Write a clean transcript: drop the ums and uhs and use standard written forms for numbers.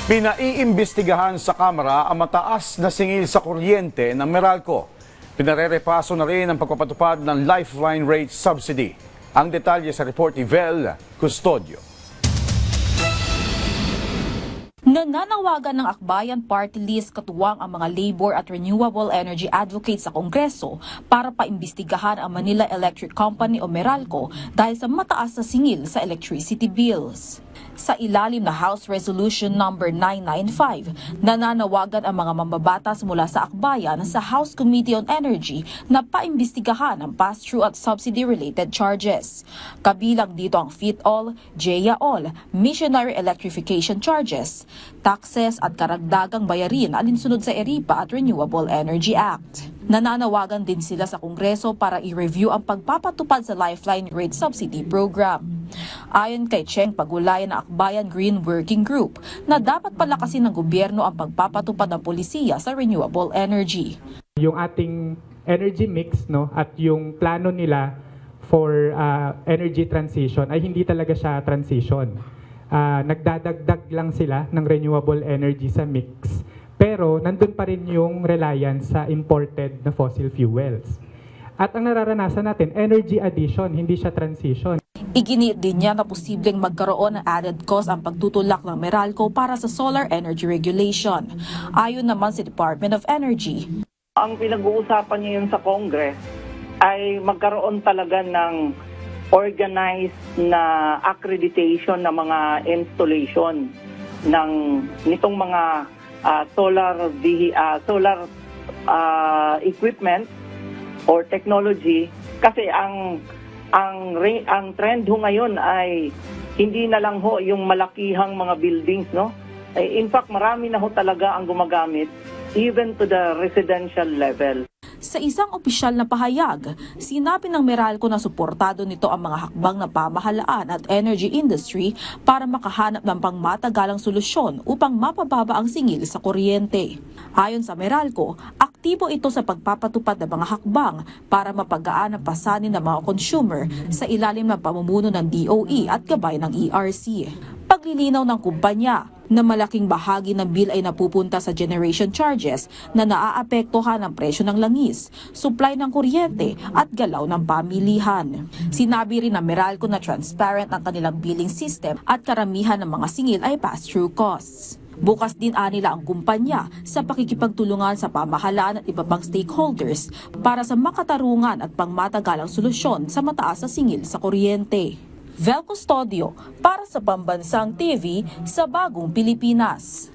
Pinaiimbestigahan sa Kamara ang mataas na singil sa kuryente ng Meralco. Pinarerepaso na rin ang pagpapatupad ng lifeline rate subsidy. Ang detalye sa report ni Vel Custodio. Nananawagan ng Akbayan Party List katuwang ang mga labor at renewable energy advocates sa Kongreso para paimbestigahan ang Manila Electric Company o Meralco dahil sa mataas na singil sa electricity bills. Sa ilalim na House Resolution number 995, nananawagan ang mga mambabatas mula sa Akbayan sa House Committee on Energy na paimbestigahan ang pass-through at subsidy-related charges. Kabilang dito ang FIT-all, JEA-all, missionary electrification charges, taxes at karagdagang bayarin alinsunod sa ERIPA at Renewable Energy Act. Nananawagan din sila sa Kongreso para i-review ang pagpapatupad sa Lifeline Rate Subsidy Program. Ayon kay Cheng Pagulay ng Akbayan Green Working Group na dapat palakasin ng gobyerno ang pagpapatupad ng polisiya sa renewable energy. Yung ating energy mix at yung plano nila for energy transition ay hindi talaga siya transition. Nagdadagdag lang sila ng renewable energy sa mix. Pero nandun pa rin yung reliance sa imported na fossil fuels. At ang nararanasan natin, energy addition, hindi siya transition. Iginiit din niya na posibleng magkaroon ng added cost ang pagtutulak ng Meralco para sa solar energy regulation. Ayon naman sa Department of Energy. Ang pinag-uusapan niya yun sa Congress ay magkaroon talaga ng organized na accreditation ng mga installation nitong mga solar equipment or technology, kasi ang trend ho ngayon ay hindi na lang ho yung malakihang mga buildings, no? In fact, marami na ho talaga ang gumagamit even to the residential level. Sa isang opisyal na pahayag, sinabi ng Meralco na suportado nito ang mga hakbang na pamahalaan at energy industry para makahanap ng pangmatagalang solusyon upang mapababa ang singil sa kuryente. Ayon sa Meralco, aktibo ito sa pagpapatupad ng mga hakbang para mapagaan ang pasanin ng mga consumer sa ilalim ng pamumuno ng DOE at gabay ng ERC. Paglilinaw ng kumpanya na malaking bahagi ng bill ay napupunta sa generation charges na naaapektuhan ng presyo ng langis, supply ng kuryente at galaw ng pamilihan. Sinabi rin ng Meralco na transparent ang kanilang billing system at karamihan ng mga singil ay pass-through costs. Bukas din anila ang kumpanya sa pakikipagtulungan sa pamahalaan at iba pang stakeholders para sa makatarungan at pangmatagalang solusyon sa mataas na singil sa kuryente. Vel Custodio para sa Pambansang TV sa Bagong Pilipinas.